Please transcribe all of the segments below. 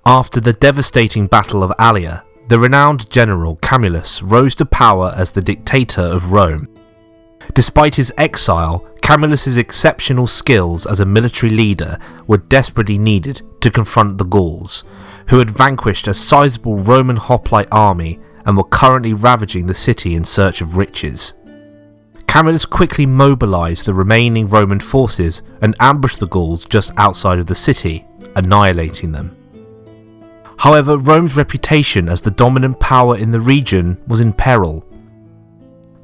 After the devastating Battle of Allia, the renowned general Camillus rose to power as the dictator of Rome. Despite his exile, Camillus's exceptional skills as a military leader were desperately needed to confront the Gauls, who had vanquished a sizable Roman hoplite army and were currently ravaging the city in search of riches. Camillus quickly mobilized the remaining Roman forces and ambushed the Gauls just outside of the city, annihilating them. However, Rome's reputation as the dominant power in the region was in peril.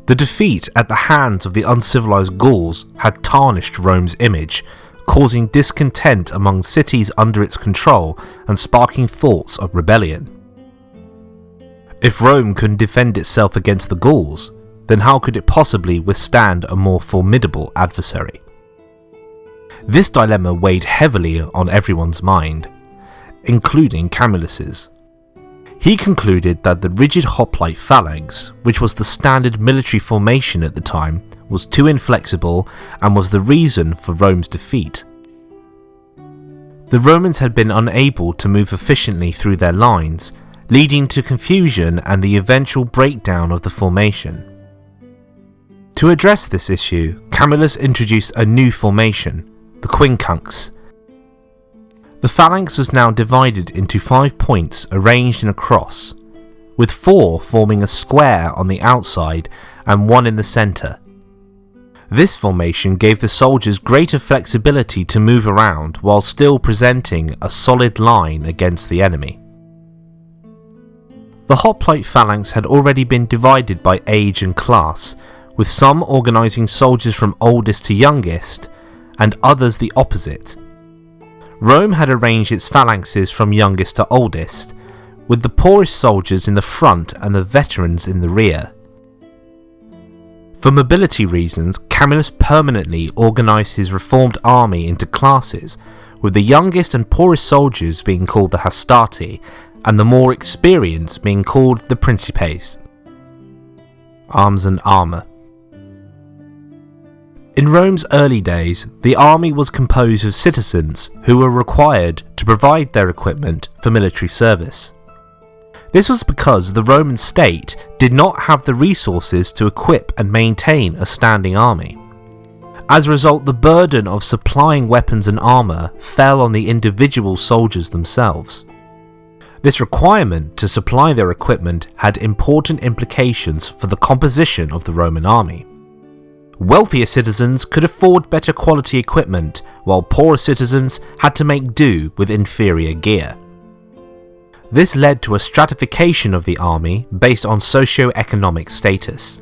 The defeat at the hands of the uncivilized Gauls had tarnished Rome's image, causing discontent among cities under its control and sparking thoughts of rebellion. If Rome couldn't defend itself against the Gauls, then how could it possibly withstand a more formidable adversary? This dilemma weighed heavily on everyone's mind, including Camillus's. He concluded that the rigid hoplite phalanx, which was the standard military formation at the time, was too inflexible and was the reason for Rome's defeat. The Romans had been unable to move efficiently through their lines, leading to confusion and the eventual breakdown of the formation. To address this issue, Camillus introduced a new formation, the quincunx. The phalanx was now divided into 5 points arranged in a cross, with 4 forming a square on the outside and 1 in the centre. This formation gave the soldiers greater flexibility to move around while still presenting a solid line against the enemy. The hoplite phalanx had already been divided by age and class, with some organising soldiers from oldest to youngest, and others the opposite. Rome had arranged its phalanxes from youngest to oldest, with the poorest soldiers in the front and the veterans in the rear. For mobility reasons, Camillus permanently organised his reformed army into classes, with the youngest and poorest soldiers being called the Hastati, and the more experienced being called the Principes. Arms and armour. In Rome's early days, the army was composed of citizens who were required to provide their equipment for military service. This was because the Roman state did not have the resources to equip and maintain a standing army. As a result, the burden of supplying weapons and armour fell on the individual soldiers themselves. This requirement to supply their equipment had important implications for the composition of the Roman army. Wealthier citizens could afford better quality equipment, while poorer citizens had to make do with inferior gear. This led to a stratification of the army based on socio-economic status.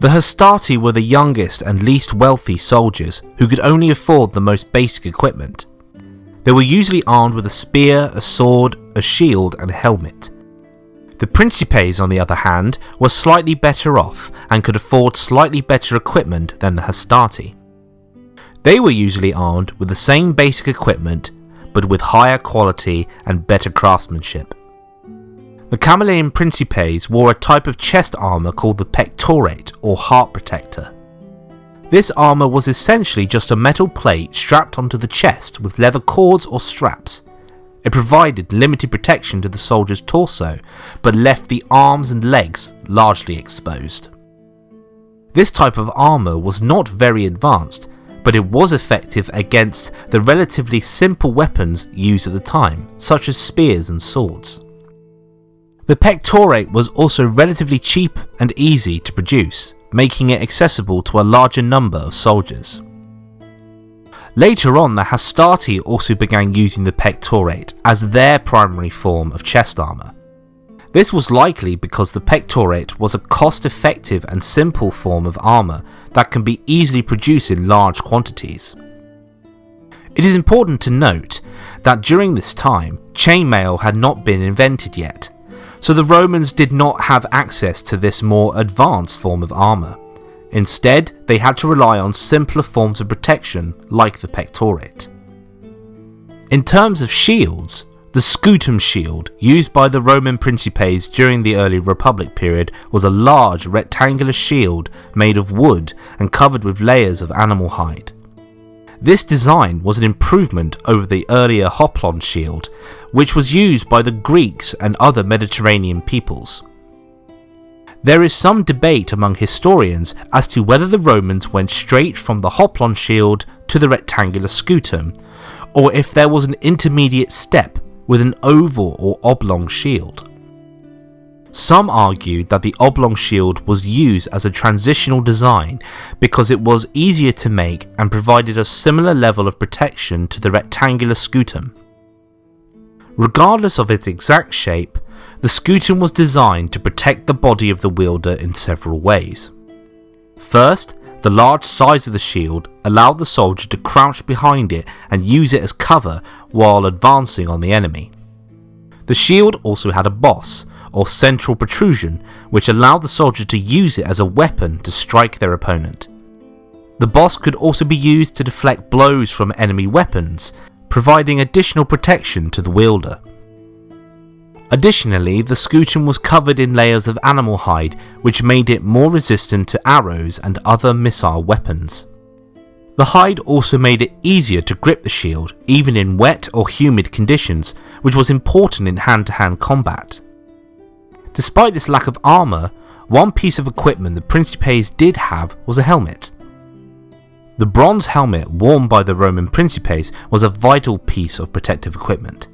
The Hastati were the youngest and least wealthy soldiers who could only afford the most basic equipment. They were usually armed with a spear, a sword, a shield, and a helmet. The Principes, on the other hand, were slightly better off and could afford slightly better equipment than the Hastati. They were usually armed with the same basic equipment, but with higher quality and better craftsmanship. The Camillan Principes wore a type of chest armour called the pectorate or heart protector. This armour was essentially just a metal plate strapped onto the chest with leather cords or straps. It provided limited protection to the soldier's torso, but left the arms and legs largely exposed. This type of armour was not very advanced, but it was effective against the relatively simple weapons used at the time, such as spears and swords. The pectorate was also relatively cheap and easy to produce, making it accessible to a larger number of soldiers. Later on, the Hastati also began using the pectorate as their primary form of chest armour. This was likely because the pectorate was a cost-effective and simple form of armour that can be easily produced in large quantities. It is important to note that during this time, chainmail had not been invented yet, so the Romans did not have access to this more advanced form of armour. Instead, they had to rely on simpler forms of protection like the pectorate. In terms of shields, the scutum shield used by the Roman Principes during the early Republic period was a large rectangular shield made of wood and covered with layers of animal hide. This design was an improvement over the earlier Hoplon shield, which was used by the Greeks and other Mediterranean peoples. There is some debate among historians as to whether the Romans went straight from the Hoplon shield to the rectangular scutum, or if there was an intermediate step with an oval or oblong shield. Some argued that the oblong shield was used as a transitional design because it was easier to make and provided a similar level of protection to the rectangular scutum. Regardless of its exact shape, the scutum was designed to protect the body of the wielder in several ways. First, the large size of the shield allowed the soldier to crouch behind it and use it as cover while advancing on the enemy. The shield also had a boss, or central protrusion, which allowed the soldier to use it as a weapon to strike their opponent. The boss could also be used to deflect blows from enemy weapons, providing additional protection to the wielder. Additionally, the scutum was covered in layers of animal hide, which made it more resistant to arrows and other missile weapons. The hide also made it easier to grip the shield, even in wet or humid conditions, which was important in hand-to-hand combat. Despite this lack of armour, one piece of equipment the Principes did have was a helmet. The bronze helmet worn by the Roman Principes was a vital piece of protective equipment.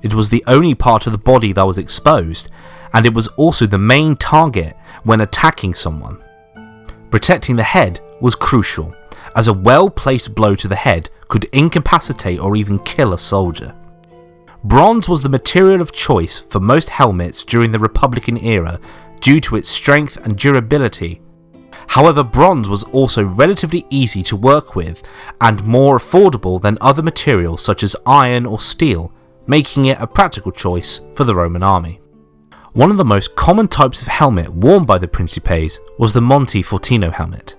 It was the only part of the body that was exposed, and it was also the main target when attacking someone. Protecting the head was crucial, as a well-placed blow to the head could incapacitate or even kill a soldier. Bronze was the material of choice for most helmets during the Republican era due to its strength and durability. However, bronze was also relatively easy to work with and more affordable than other materials such as iron or steel, making it a practical choice for the Roman army. One of the most common types of helmet worn by the Principes was the Montefortino helmet.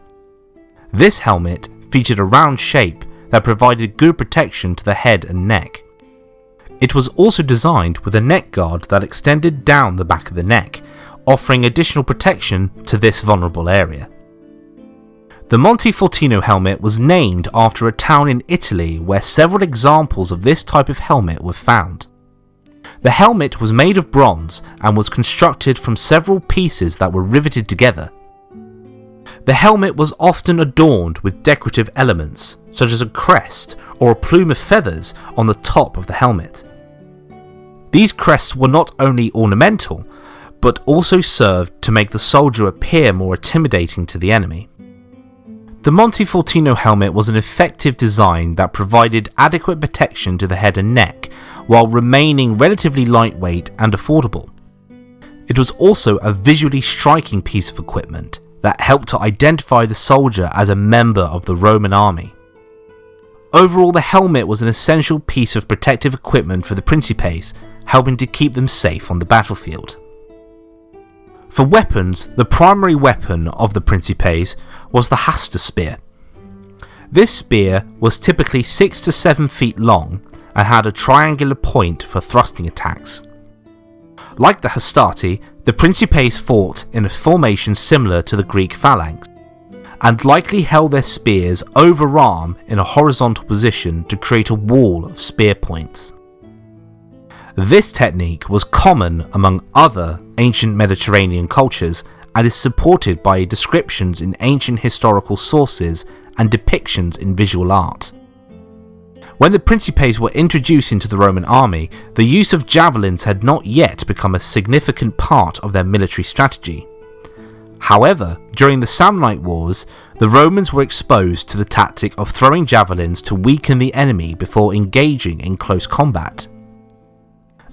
This helmet featured a round shape that provided good protection to the head and neck. It was also designed with a neck guard that extended down the back of the neck, offering additional protection to this vulnerable area. The Montefortino helmet was named after a town in Italy where several examples of this type of helmet were found. The helmet was made of bronze and was constructed from several pieces that were riveted together. The helmet was often adorned with decorative elements, such as a crest or a plume of feathers on the top of the helmet. These crests were not only ornamental, but also served to make the soldier appear more intimidating to the enemy. The Montefortino helmet was an effective design that provided adequate protection to the head and neck, while remaining relatively lightweight and affordable. It was also a visually striking piece of equipment that helped to identify the soldier as a member of the Roman army. Overall, the helmet was an essential piece of protective equipment for the Principes, helping to keep them safe on the battlefield. For weapons, the primary weapon of the Principes was the Hasta spear. This spear was typically 6 to 7 feet long and had a triangular point for thrusting attacks. Like the Hastati, the Principes fought in a formation similar to the Greek phalanx, and likely held their spears overarm in a horizontal position to create a wall of spear points. This technique was common among other ancient Mediterranean cultures and is supported by descriptions in ancient historical sources and depictions in visual art. When the Principes were introduced into the Roman army, the use of javelins had not yet become a significant part of their military strategy. However, during the Samnite Wars, the Romans were exposed to the tactic of throwing javelins to weaken the enemy before engaging in close combat.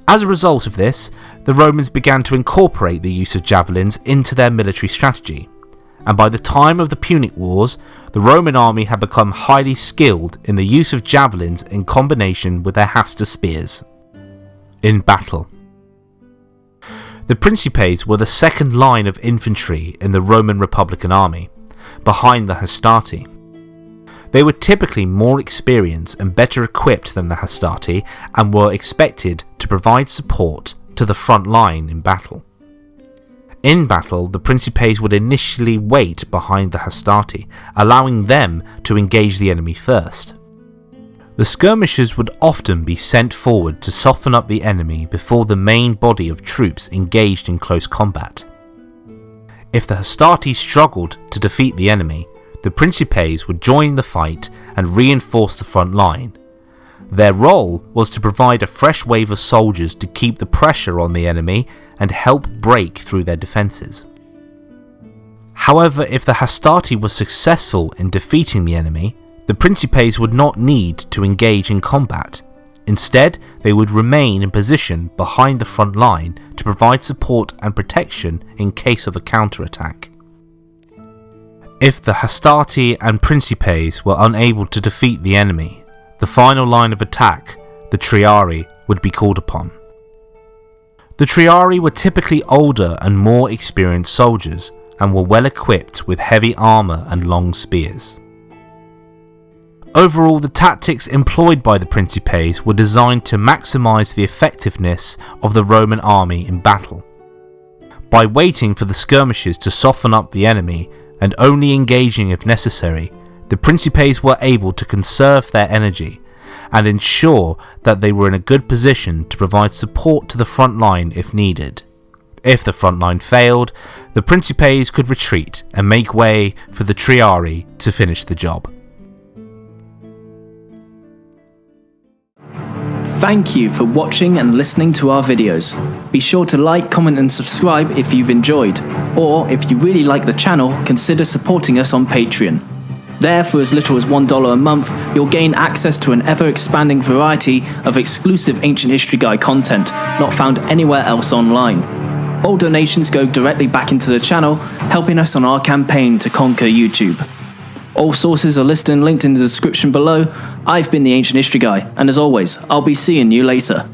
As a result of this, the Romans began to incorporate the use of javelins into their military strategy, and by the time of the Punic Wars, the Roman army had become highly skilled in the use of javelins in combination with their Hasta spears. In battle, the Principes were the second line of infantry in the Roman Republican army, behind the Hastati. They were typically more experienced and better equipped than the Hastati and were expected to provide support to the front line in battle. In battle, the Principes would initially wait behind the Hastati, allowing them to engage the enemy first. The skirmishers would often be sent forward to soften up the enemy before the main body of troops engaged in close combat. If the Hastati struggled to defeat the enemy, the Principes would join the fight and reinforce the front line. Their role was to provide a fresh wave of soldiers to keep the pressure on the enemy and help break through their defences. However, if the Hastati were successful in defeating the enemy, the Principes would not need to engage in combat. Instead, they would remain in position behind the front line to provide support and protection in case of a counterattack. If the Hastati and Principes were unable to defeat the enemy, the final line of attack, the Triarii, would be called upon. The Triarii were typically older and more experienced soldiers, and were well equipped with heavy armour and long spears. Overall, the tactics employed by the Principes were designed to maximise the effectiveness of the Roman army in battle. By waiting for the skirmishers to soften up the enemy and only engaging if necessary, the Principes were able to conserve their energy and ensure that they were in a good position to provide support to the front line if needed. If the front line failed, the Principes could retreat and make way for the Triarii to finish the job. Thank you for watching and listening to our videos. Be sure to like, comment and subscribe if you've enjoyed, or if you really like the channel, consider supporting us on Patreon. There, for as little as $1 a month, you'll gain access to an ever-expanding variety of exclusive Ancient History Guide content not found anywhere else online. All donations go directly back into the channel, helping us on our campaign to conquer YouTube. All sources are listed and linked in the description below. I've been the Ancient History Guy, and as always, I'll be seeing you later.